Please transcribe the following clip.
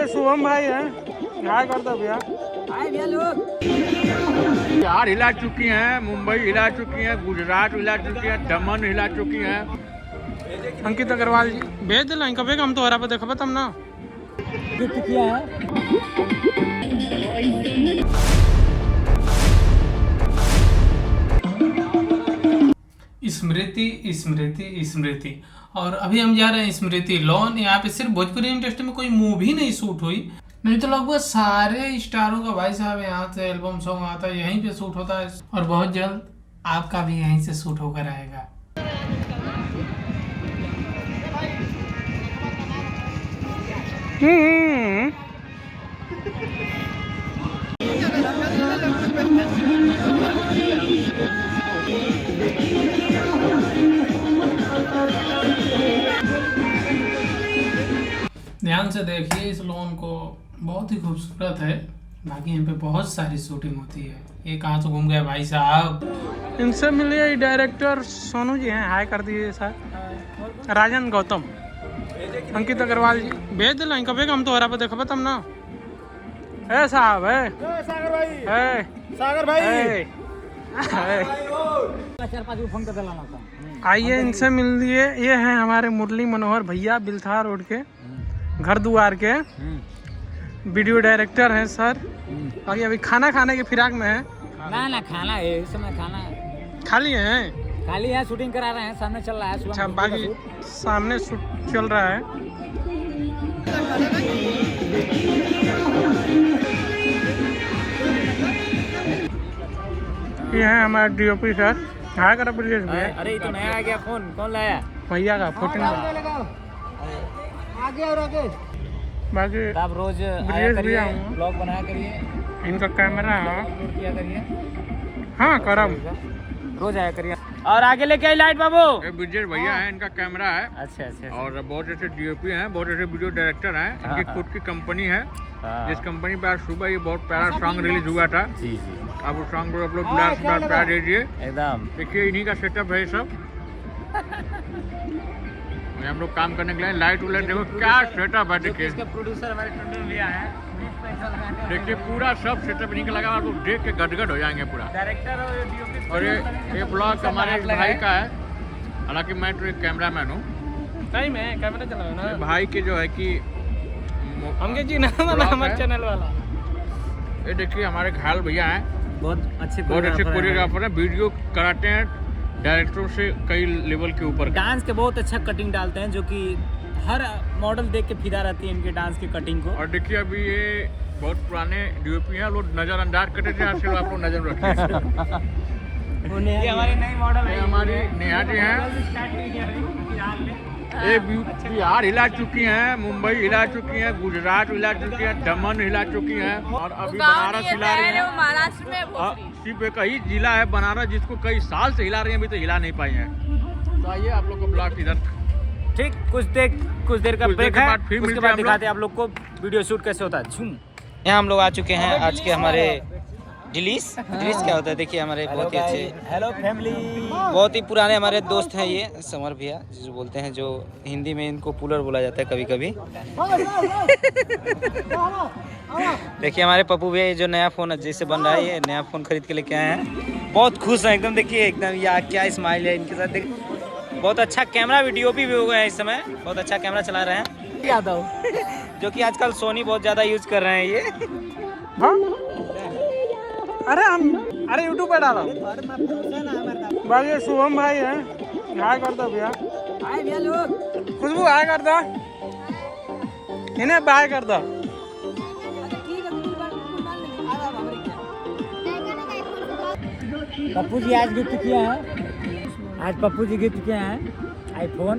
शुभम भाई है, हाय कर दो भैया। बिहार हिला चुकी हैं, मुंबई हिला चुकी हैं, गुजरात हिला चुकी हैं, दमन हिला चुकी हैं। अंकित अग्रवाल जी भेज दिला कभी हम तोहरा पे देखब तब ना किया है। स्मृति स्मृति स्मृति। और अभी हम जा रहे हैं स्मृति लॉन। यहाँ पे सिर्फ भोजपुरी इंडस्ट्री में कोई मूवी नहीं शूट हुई, नहीं तो लगभग सारे स्टारों का भाई साहब यहाँ से एल्बम सॉन्ग आता है, यहीं पे शूट होता है। और बहुत जल्द आपका भी यहीं से शूट होकर आएगा। ध्यान से देखिए इस लॉन को, बहुत ही खूबसूरत है। बाकी यहाँ पे बहुत सारी शूटिंग होती है। ये कहाँ से घूम गए भाई साहब। इनसे मिलिए, डायरेक्टर सोनू जी हैं, हाय कर दिए सर। राजन गौतम, अंकित अग्रवाल जी भेज दिला कभी हम तोहरा पे देखब तब ना। है साहब है सागर भाई, है सागर भाई, आइए इनसे मिल लिए। ये हैं हमारे मुरली मनोहर भैया, बिलथा रोड के घर दुआर के वीडियो डायरेक्टर हैं सर। बाकी अभी खाना खाने के फिराक में है ना खाना है इस समय, खाना खाली है शूटिंग करा रहे हैं, सामने चल रहा है। अच्छा, बाकी सामने शूट चल रहा है। ये है हमारा डीओपी सर, हाय करा ब्रिजेश भैया। अरे ये तो नया आ गया फोन, कौन लाया? भैया का फोटो आगे और आगे। बाकी आप रोज आया करिए, ब्लॉग बनाया करिए, इनका कैमरा अपलोड किया करिए। हाँ करम, रोज आया करिए। और आगे लेके आई लाइट बाबू। ये ब्रिजेश भैया है, इनका कैमरा है। अच्छा अच्छा। और बहुत ऐसे डीओपी हैं, बहुत ऐसे वीडियो डायरेक्टर हैं। इनकी खुद की कंपनी है, जिस कंपनी पे आज सुबह ये बहुत प्यारा सॉन्ग रिलीज हुआ था। जी जी, अब उस सॉन्ग को आप लोग प्यार दीजिए। एकदम देखिए इन्हीं का सेटअप है सब। हम लोग काम करने के लिए लाइट उलट देखो क्या सेटअप है। देखिए इसका प्रोड्यूसर हमारे टंडन भैया है। देखिए पूरा सब सेटअप इन्हीं का लगा, आप लोग देख के गदगद हो जाएंगे पूरा। डायरेक्टर और डीओपी। और ये ब्लॉग हमारे भाई का है, हालांकि मैं तो एक कैमरामैन हूँ। सही में कैमरा चला ना भाई के जो है कि हमके जी ना हमारे चैनल वाला। ये देखिए हमारे घायल भैया हैं, बहुत अच्छे कोरियोग्राफर हैं, वीडियो कराते हैं डायरेक्टरों से कई लेवल के ऊपर। डांस के बहुत अच्छा कटिंग डालते हैं, जो कि हर मॉडल देख के फिदा रहती है इनके डांस की कटिंग को। और देखिए अभी ये बहुत पुराने डीओपी हैं, लोग नज़रअंदाज करते थे, आज से आप लोग नजर रखिए। ये हमारी नई मॉडल है, हमारी नेहा जी हैं। ये बिहार हिला चुकी हैं, मुंबई हिला चुकी हैं, गुजरात हिला चुकी हैं, दमन हिला चुकी हैं, और अभी बनारस हिला रही हैं। महाराष्ट्र में सिर्फ एक ही जिला है बनारस जिसको कई साल से हिला रही हैं, अभी तो हिला नहीं पाई हैं। तो आइए आप लोग को ब्लॉग इधर ठीक कुछ देर का ब्रेक है, फिर उसके बाद दिखाते हैं आप लोग को वीडियो शूट कैसे होता है। यहाँ हम लोग आ चुके हैं आज के हमारे डिलीस क्या होता है, देखिए हमारे बहुत ही अच्छे, हेलो फैमिली, बहुत ही पुराने हमारे दोस्त हैं ये समर भैया, जो बोलते हैं, जो हिंदी में इनको पुलर बोला जाता है कभी कभी। देखिए हमारे पप्पू भैया जो नया फ़ोन जैसे बन रहा है, ये नया फ़ोन खरीद के लेके आए हैं, बहुत खुश हैं एकदम। देखिए एकदम या क्या स्माइल है इनके साथ। देखिए बहुत अच्छा कैमरा वीडियो भी हो गया है, इस समय बहुत अच्छा कैमरा चला रहे हैं यादव, जो कि आजकल सोनी बहुत ज़्यादा यूज कर रहे हैं ये। अरे यूट्यूब पे डाला। बाकी शुभम भाई है, हाय कर दो भैया। खुशबू हाय कर दो, इन्हें बाय कर दो। पप्पू जी आज गिफ्ट किया है, आज पप्पू जी गिफ्ट किया है आईफोन।